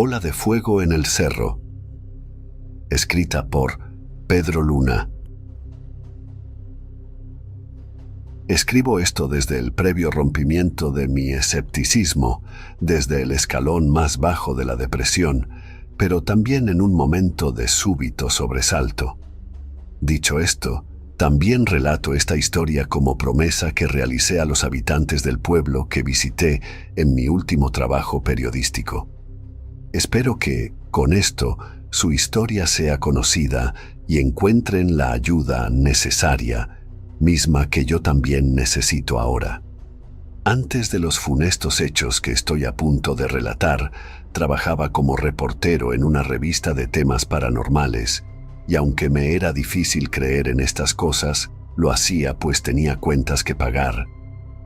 Bola de fuego en el cerro. Escrita por Pedro Luna. Escribo esto desde el previo rompimiento de mi escepticismo, desde el escalón más bajo de la depresión, pero también en un momento de súbito sobresalto. Dicho esto, también relato esta historia como promesa que realicé a los habitantes del pueblo que visité en mi último trabajo periodístico. Espero que, con esto, su historia sea conocida y encuentren la ayuda necesaria, misma que yo también necesito ahora. Antes de los funestos hechos que estoy a punto de relatar, trabajaba como reportero en una revista de temas paranormales, y aunque me era difícil creer en estas cosas, lo hacía pues tenía cuentas que pagar.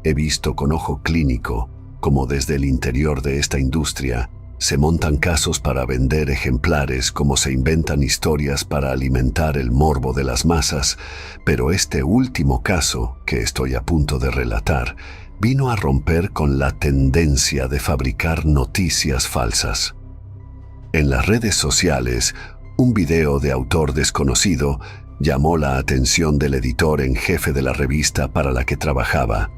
He visto con ojo clínico cómo desde el interior de esta industria se montan casos para vender ejemplares, como se inventan historias para alimentar el morbo de las masas, pero este último caso, que estoy a punto de relatar, vino a romper con la tendencia de fabricar noticias falsas. En las redes sociales, un video de autor desconocido llamó la atención del editor en jefe de la revista para la que trabajaba.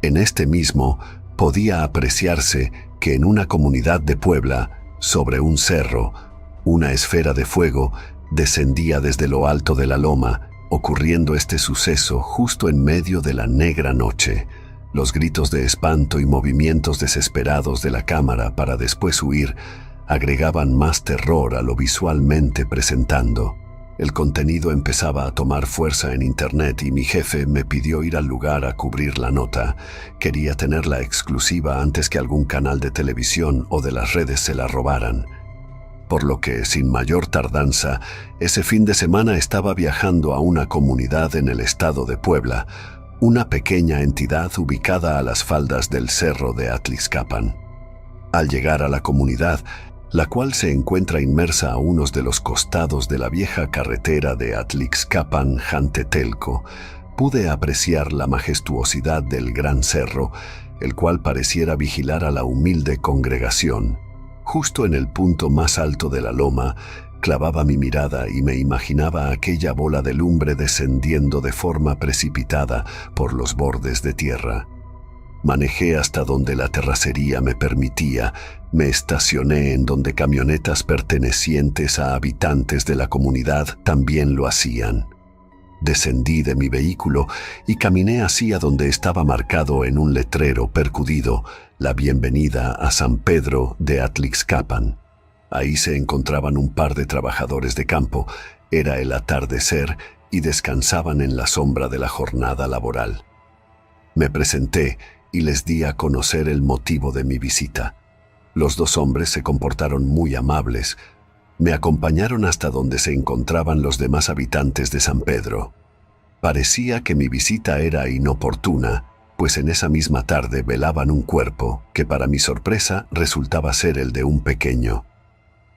En este mismo podía apreciarse que en una comunidad de Puebla, sobre un cerro, una esfera de fuego descendía desde lo alto de la loma, ocurriendo este suceso justo en medio de la negra noche. Los gritos de espanto y movimientos desesperados de la cámara para después huir agregaban más terror a lo visualmente presentando. El contenido empezaba a tomar fuerza en internet y mi jefe me pidió ir al lugar a cubrir la nota. Quería tener la exclusiva antes que algún canal de televisión o de las redes se la robaran. Por lo que, sin mayor tardanza, ese fin de semana estaba viajando a una comunidad en el estado de Puebla, una pequeña entidad ubicada a las faldas del cerro de Atlixcapan. Al llegar a la comunidad, la cual se encuentra inmersa a unos de los costados de la vieja carretera de Atlixcapan-Jantetelco, pude apreciar la majestuosidad del gran cerro, el cual pareciera vigilar a la humilde congregación. Justo en el punto más alto de la loma, clavaba mi mirada y me imaginaba aquella bola de lumbre descendiendo de forma precipitada por los bordes de tierra. Manejé hasta donde la terracería me permitía, me estacioné en donde camionetas pertenecientes a habitantes de la comunidad también lo hacían. Descendí de mi vehículo y caminé hacia donde estaba marcado en un letrero percudido la bienvenida a San Pedro de Atlixcapan. Ahí se encontraban un par de trabajadores de campo, era el atardecer y descansaban en la sombra de la jornada laboral. Me presenté y les di a conocer el motivo de mi visita. Los dos hombres se comportaron muy amables. Me acompañaron hasta donde se encontraban los demás habitantes de San Pedro. Parecía que mi visita era inoportuna, pues en esa misma tarde velaban un cuerpo que para mi sorpresa resultaba ser el de un pequeño.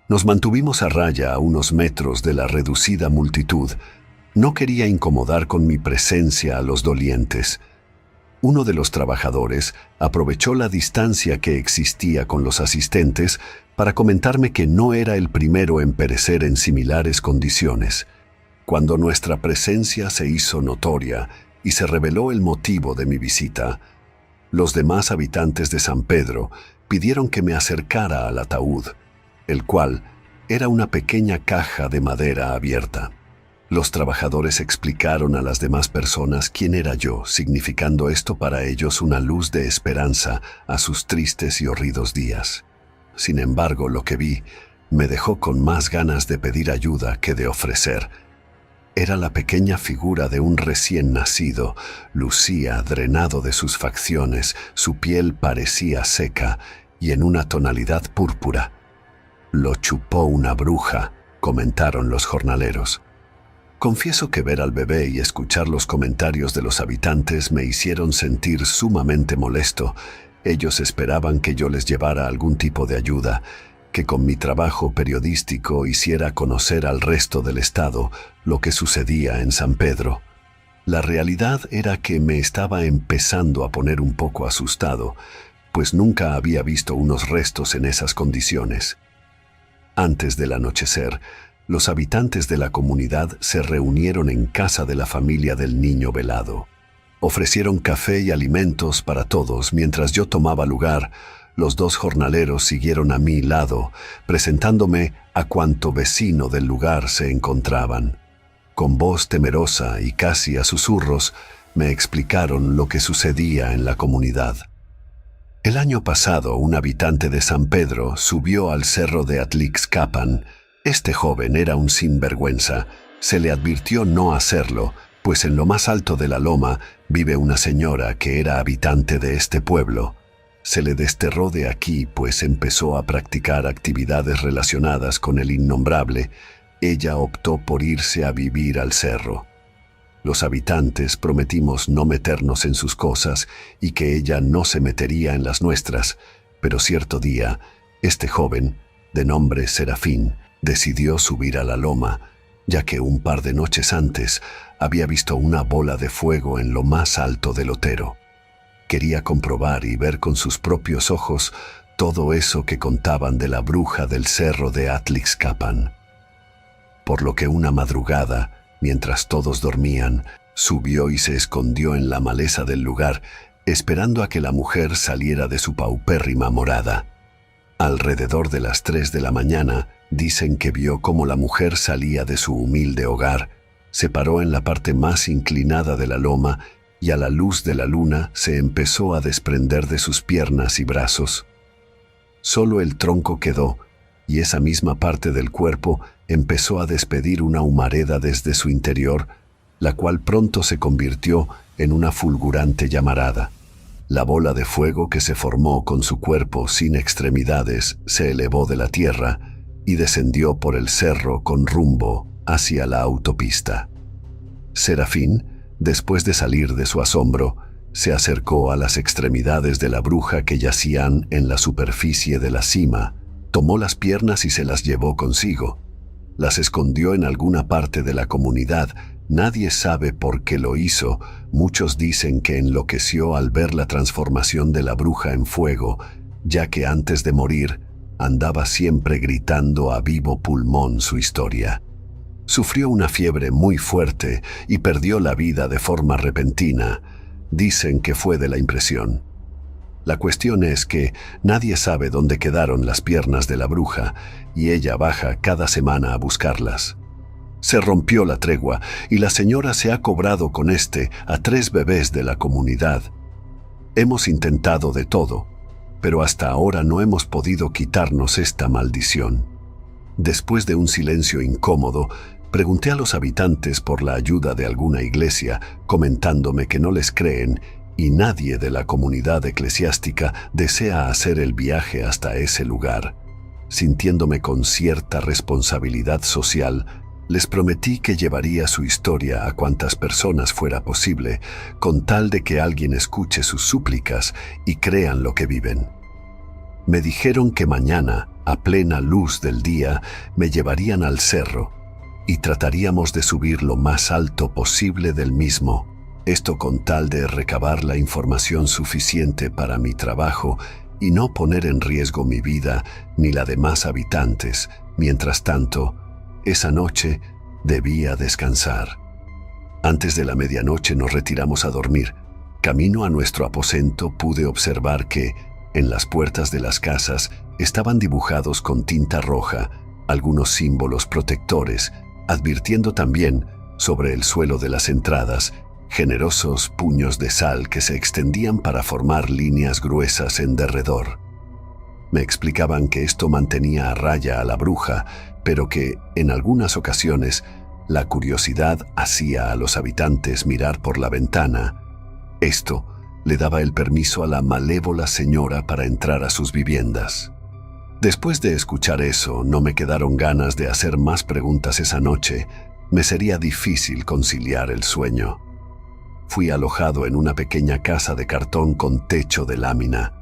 Nos mantuvimos a raya a unos metros de la reducida multitud. No quería incomodar con mi presencia a los dolientes. Uno de los trabajadores aprovechó la distancia que existía con los asistentes para comentarme que no era el primero en perecer en similares condiciones. Cuando nuestra presencia se hizo notoria y se reveló el motivo de mi visita, los demás habitantes de San Pedro pidieron que me acercara al ataúd, el cual era una pequeña caja de madera abierta. Los trabajadores explicaron a las demás personas quién era yo, significando esto para ellos una luz de esperanza a sus tristes y horridos días. Sin embargo, lo que vi me dejó con más ganas de pedir ayuda que de ofrecer. Era la pequeña figura de un recién nacido, lucía drenado de sus facciones, su piel parecía seca y en una tonalidad púrpura. Lo chupó una bruja, comentaron los jornaleros. Confieso que ver al bebé y escuchar los comentarios de los habitantes me hicieron sentir sumamente molesto. Ellos esperaban que yo les llevara algún tipo de ayuda, que con mi trabajo periodístico hiciera conocer al resto del estado lo que sucedía en San Pedro. La realidad era que me estaba empezando a poner un poco asustado, pues nunca había visto unos restos en esas condiciones. Antes del anochecer, los habitantes de la comunidad se reunieron en casa de la familia del niño velado. Ofrecieron café y alimentos para todos. Mientras yo tomaba lugar, los dos jornaleros siguieron a mi lado, presentándome a cuanto vecino del lugar se encontraban. Con voz temerosa y casi a susurros, me explicaron lo que sucedía en la comunidad. El año pasado, un habitante de San Pedro subió al cerro de Atlixcapan. Este joven era un sinvergüenza. Se le advirtió no hacerlo, pues en lo más alto de la loma vive una señora que era habitante de este pueblo. Se le desterró de aquí, pues empezó a practicar actividades relacionadas con el innombrable. Ella optó por irse a vivir al cerro. Los habitantes prometimos no meternos en sus cosas y que ella no se metería en las nuestras, pero cierto día, este joven, de nombre Serafín, decidió subir a la loma, ya que un par de noches antes había visto una bola de fuego en lo más alto del otero. Quería comprobar y ver con sus propios ojos todo eso que contaban de la bruja del cerro de Atlixcapan. Por lo que una madrugada, mientras todos dormían, subió y se escondió en la maleza del lugar, esperando a que la mujer saliera de su paupérrima morada. Alrededor de las 3 de la mañana, dicen que vio cómo la mujer salía de su humilde hogar, se paró en la parte más inclinada de la loma y a la luz de la luna se empezó a desprender de sus piernas y brazos. Solo el tronco quedó, y esa misma parte del cuerpo empezó a despedir una humareda desde su interior, la cual pronto se convirtió en una fulgurante llamarada. La bola de fuego que se formó con su cuerpo sin extremidades se elevó de la tierra y descendió por el cerro con rumbo hacia la autopista. Serafín, después de salir de su asombro, se acercó a las extremidades de la bruja que yacían en la superficie de la cima, tomó las piernas y se las llevó consigo. Las escondió en alguna parte de la comunidad. Nadie sabe por qué lo hizo. Muchos dicen que enloqueció al ver la transformación de la bruja en fuego, ya que antes de morir andaba siempre gritando a vivo pulmón su historia. Sufrió una fiebre muy fuerte y perdió la vida de forma repentina. Dicen que fue de la impresión. La cuestión es que nadie sabe dónde quedaron las piernas de la bruja y ella baja cada semana a buscarlas. Se rompió la tregua y la señora se ha cobrado con a 3 bebés de la comunidad. Hemos intentado de todo, pero hasta ahora no hemos podido quitarnos esta maldición. Después de un silencio incómodo, pregunté a los habitantes por la ayuda de alguna iglesia, comentándome que no les creen y nadie de la comunidad eclesiástica desea hacer el viaje hasta ese lugar. Sintiéndome con cierta responsabilidad social, les prometí que llevaría su historia a cuantas personas fuera posible, con tal de que alguien escuche sus súplicas y crean lo que viven. Me dijeron que mañana, a plena luz del día, me llevarían al cerro y trataríamos de subir lo más alto posible del mismo. Esto con tal de recabar la información suficiente para mi trabajo y no poner en riesgo mi vida ni la de más habitantes. Mientras tanto, esa noche debía descansar. Antes de la medianoche nos retiramos a dormir. Camino a nuestro aposento pude observar que, en las puertas de las casas, estaban dibujados con tinta roja algunos símbolos protectores, advirtiendo también, sobre el suelo de las entradas, generosos puños de sal que se extendían para formar líneas gruesas en derredor. Me explicaban que esto mantenía a raya a la bruja, pero que, en algunas ocasiones, la curiosidad hacía a los habitantes mirar por la ventana. Esto le daba el permiso a la malévola señora para entrar a sus viviendas. Después de escuchar eso, no me quedaron ganas de hacer más preguntas esa noche. Me sería difícil conciliar el sueño. Fui alojado en una pequeña casa de cartón con techo de lámina.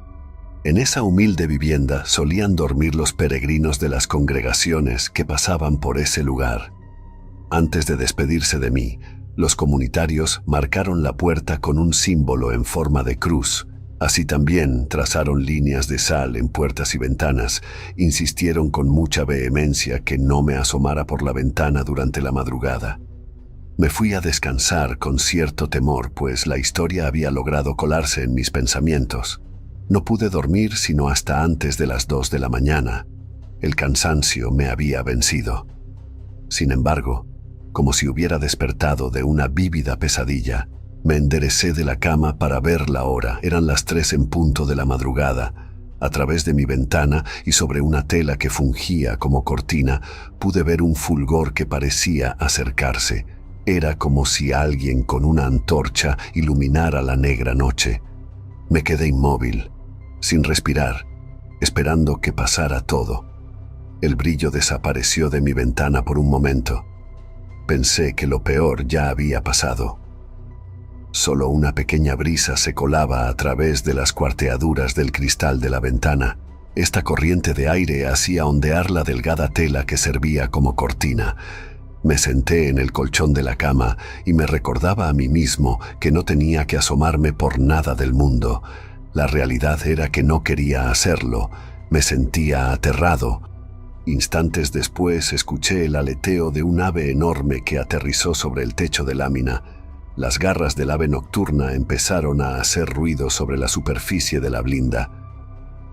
En esa humilde vivienda solían dormir los peregrinos de las congregaciones que pasaban por ese lugar. Antes de despedirse de mí, los comunitarios marcaron la puerta con un símbolo en forma de cruz Así también trazaron líneas de sal en puertas y ventanas, insistieron con mucha vehemencia que no me asomara por la ventana durante la madrugada. Me fui a descansar con cierto temor, pues la historia había logrado colarse en mis pensamientos. No pude dormir sino hasta antes de las 2 de la mañana. El cansancio me había vencido. Sin embargo, como si hubiera despertado de una vívida pesadilla, me enderecé de la cama para ver la hora. Eran las 3 en punto de la madrugada. A través de mi ventana y sobre una tela que fungía como cortina, pude ver un fulgor que parecía acercarse. Era como si alguien con una antorcha iluminara la negra noche. Me quedé inmóvil, sin respirar, esperando que pasara todo. El brillo desapareció de mi ventana por un momento. Pensé que lo peor ya había pasado. Solo una pequeña brisa se colaba a través de las cuarteaduras del cristal de la ventana. Esta corriente de aire hacía ondear la delgada tela que servía como cortina. Me senté en el colchón de la cama y me recordaba a mí mismo que no tenía que asomarme por nada del mundo. La realidad era que no quería hacerlo. Me sentía aterrado. Instantes después escuché el aleteo de un ave enorme que aterrizó sobre el techo de lámina. Las garras del ave nocturna empezaron a hacer ruido sobre la superficie de la blinda.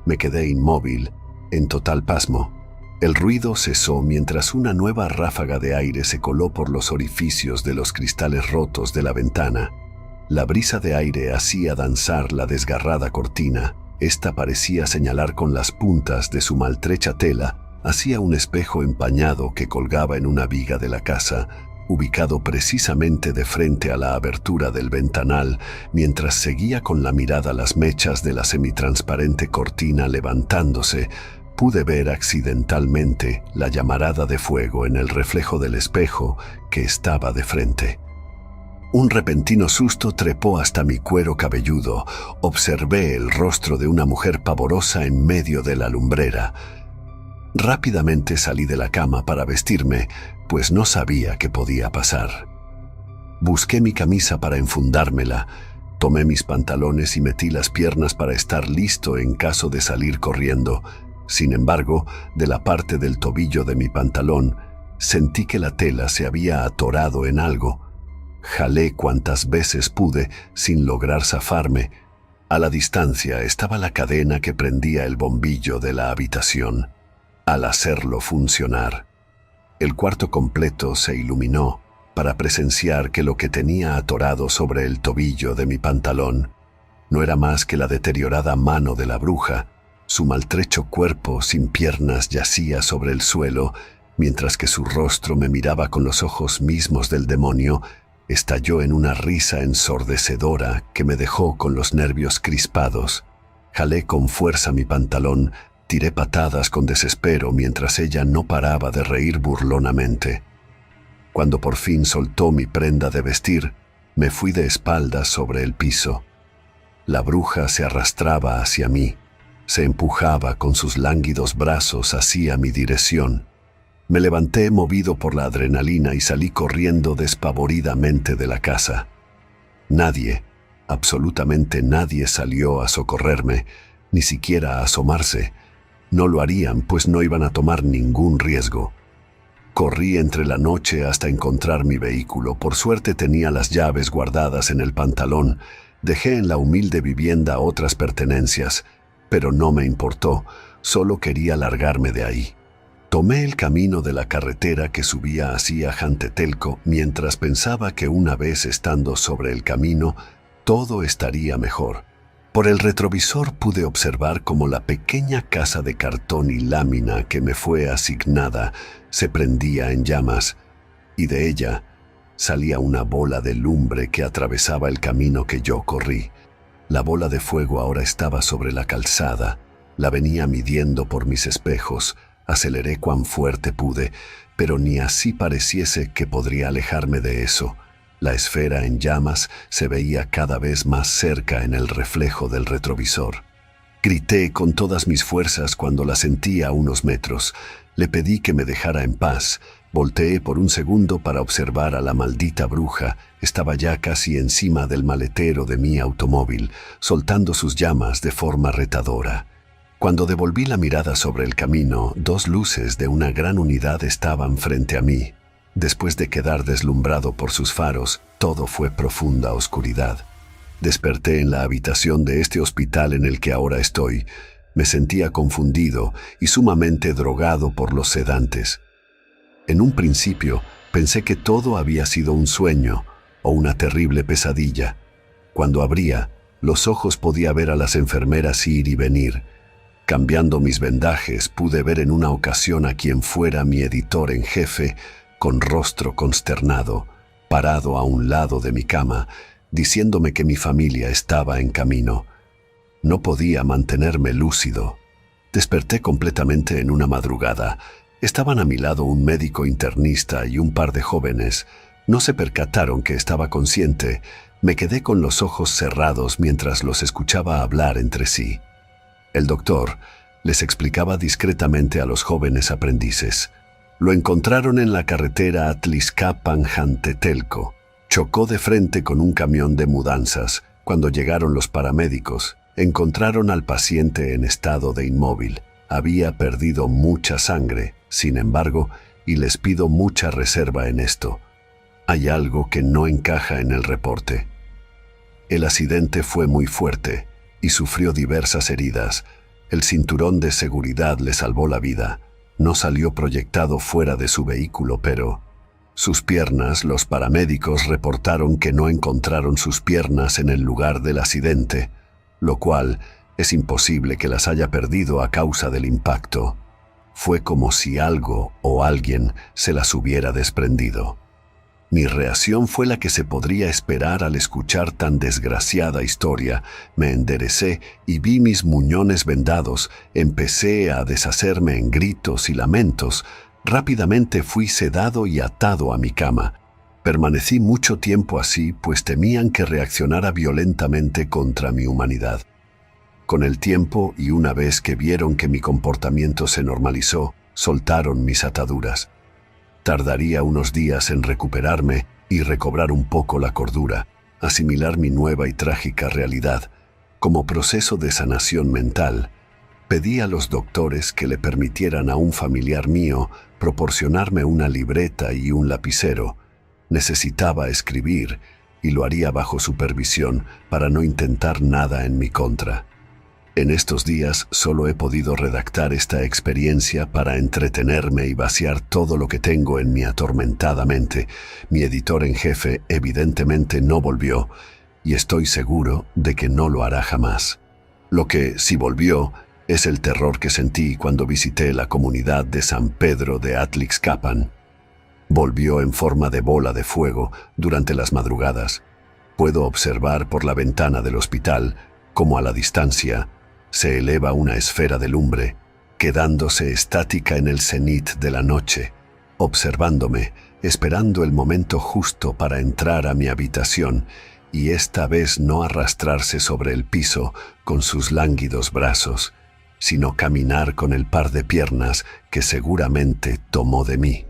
Me quedé inmóvil, en total pasmo. El ruido cesó mientras una nueva ráfaga de aire se coló por los orificios de los cristales rotos de la ventana. La brisa de aire hacía danzar la desgarrada cortina. Esta parecía señalar con las puntas de su maltrecha tela hacia un espejo empañado que colgaba en una viga de la casa, ubicado precisamente de frente a la abertura del ventanal. Mientras seguía con la mirada las mechas de la semitransparente cortina levantándose, pude ver accidentalmente la llamarada de fuego en el reflejo del espejo que estaba de frente. Un repentino susto trepó hasta mi cuero cabelludo. Observé el rostro de una mujer pavorosa en medio de la lumbrera. Rápidamente salí de la cama para vestirme, pues no sabía qué podía pasar. Busqué mi camisa para enfundármela, tomé mis pantalones y metí las piernas para estar listo en caso de salir corriendo. Sin embargo, de la parte del tobillo de mi pantalón, sentí que la tela se había atorado en algo. Jalé cuantas veces pude sin lograr zafarme. A la distancia estaba la cadena que prendía el bombillo de la habitación. Al hacerlo funcionar, el cuarto completo se iluminó para presenciar que lo que tenía atorado sobre el tobillo de mi pantalón no era más que la deteriorada mano de la bruja. Su maltrecho cuerpo sin piernas yacía sobre el suelo, mientras que su rostro me miraba con los ojos mismos del demonio. Estalló en una risa ensordecedora que me dejó con los nervios crispados. Jalé con fuerza mi pantalón, tiré patadas con desespero mientras ella no paraba de reír burlonamente. Cuando por fin soltó mi prenda de vestir, me fui de espaldas sobre el piso. La bruja se arrastraba hacia mí, se empujaba con sus lánguidos brazos hacia mi dirección. Me levanté movido por la adrenalina y salí corriendo despavoridamente de la casa. Nadie, absolutamente nadie salió a socorrerme, ni siquiera a asomarse. No lo harían, pues no iban a tomar ningún riesgo. Corrí entre la noche hasta encontrar mi vehículo. Por suerte tenía las llaves guardadas en el pantalón. Dejé en la humilde vivienda otras pertenencias, pero no me importó, solo quería largarme de ahí. Tomé el camino de la carretera que subía hacia Jantetelco mientras pensaba que una vez estando sobre el camino, todo estaría mejor. Por el retrovisor pude observar cómo la pequeña casa de cartón y lámina que me fue asignada se prendía en llamas, y de ella salía una bola de lumbre que atravesaba el camino que yo corrí. La bola de fuego ahora estaba sobre la calzada, la venía midiendo por mis espejos. Aceleré cuan fuerte pude, pero ni así pareciese que podría alejarme de eso. La esfera en llamas se veía cada vez más cerca en el reflejo del retrovisor. Grité con todas mis fuerzas cuando la sentí a unos metros. Le pedí que me dejara en paz, Volteé por un segundo para observar a la maldita bruja. Estaba ya casi encima del maletero de mi automóvil, soltando sus llamas de forma retadora. Cuando devolví la mirada sobre el camino, dos luces de una gran unidad estaban frente a mí. Después de quedar deslumbrado por sus faros, todo fue profunda oscuridad. Desperté en la habitación de este hospital en el que ahora estoy. Me sentía confundido y sumamente drogado por los sedantes. En un principio pensé que todo había sido un sueño o una terrible pesadilla. Cuando abría los ojos podía ver a las enfermeras ir y venir. Cambiando mis vendajes pude ver en una ocasión a quien fuera mi editor en jefe, con rostro consternado, parado a un lado de mi cama, diciéndome que mi familia estaba en camino. No podía mantenerme lúcido. Desperté completamente en una madrugada. Estaban a mi lado un médico internista y un par de jóvenes. No se percataron que estaba consciente. Me quedé con los ojos cerrados mientras los escuchaba hablar entre sí. El doctor les explicaba discretamente a los jóvenes aprendices. Lo encontraron en la carretera Atlixcapan-Jantetelco. Chocó de frente con un camión de mudanzas. Cuando llegaron los paramédicos, encontraron al paciente en estado de inmóvil. Había perdido mucha sangre, sin embargo, y les pido mucha reserva en esto. Hay algo que no encaja en el reporte. El accidente fue muy fuerte y sufrió diversas heridas. El cinturón de seguridad le salvó la vida. No salió proyectado fuera de su vehículo, pero sus piernas, los paramédicos reportaron que no encontraron sus piernas en el lugar del accidente, lo cual es imposible que las haya perdido a causa del impacto. Fue como si algo o alguien se las hubiera desprendido. Mi reacción fue la que se podría esperar al escuchar tan desgraciada historia. Me enderecé y vi mis muñones vendados. Empecé a deshacerme en gritos y lamentos. Rápidamente fui sedado y atado a mi cama. Permanecí mucho tiempo así, pues temían que reaccionara violentamente contra mi humanidad. Con el tiempo, y una vez que vieron que mi comportamiento se normalizó, soltaron mis ataduras. Tardaría unos días en recuperarme y recobrar un poco la cordura, asimilar mi nueva y trágica realidad. Como proceso de sanación mental, pedí a los doctores que le permitieran a un familiar mío proporcionarme una libreta y un lapicero. Necesitaba escribir y lo haría bajo supervisión para no intentar nada en mi contra. En estos días solo he podido redactar esta experiencia para entretenerme y vaciar todo lo que tengo en mi atormentada mente. Mi editor en jefe evidentemente no volvió y estoy seguro de que no lo hará jamás. Lo que sí volvió es el terror que sentí cuando visité la comunidad de San Pedro de Atlixcapan. Volvió en forma de bola de fuego durante las madrugadas. Puedo observar por la ventana del hospital cómo a la distancia se eleva una esfera de lumbre, quedándose estática en el cenit de la noche, observándome, esperando el momento justo para entrar a mi habitación y esta vez no arrastrarse sobre el piso con sus lánguidos brazos, sino caminar con el par de piernas que seguramente tomó de mí.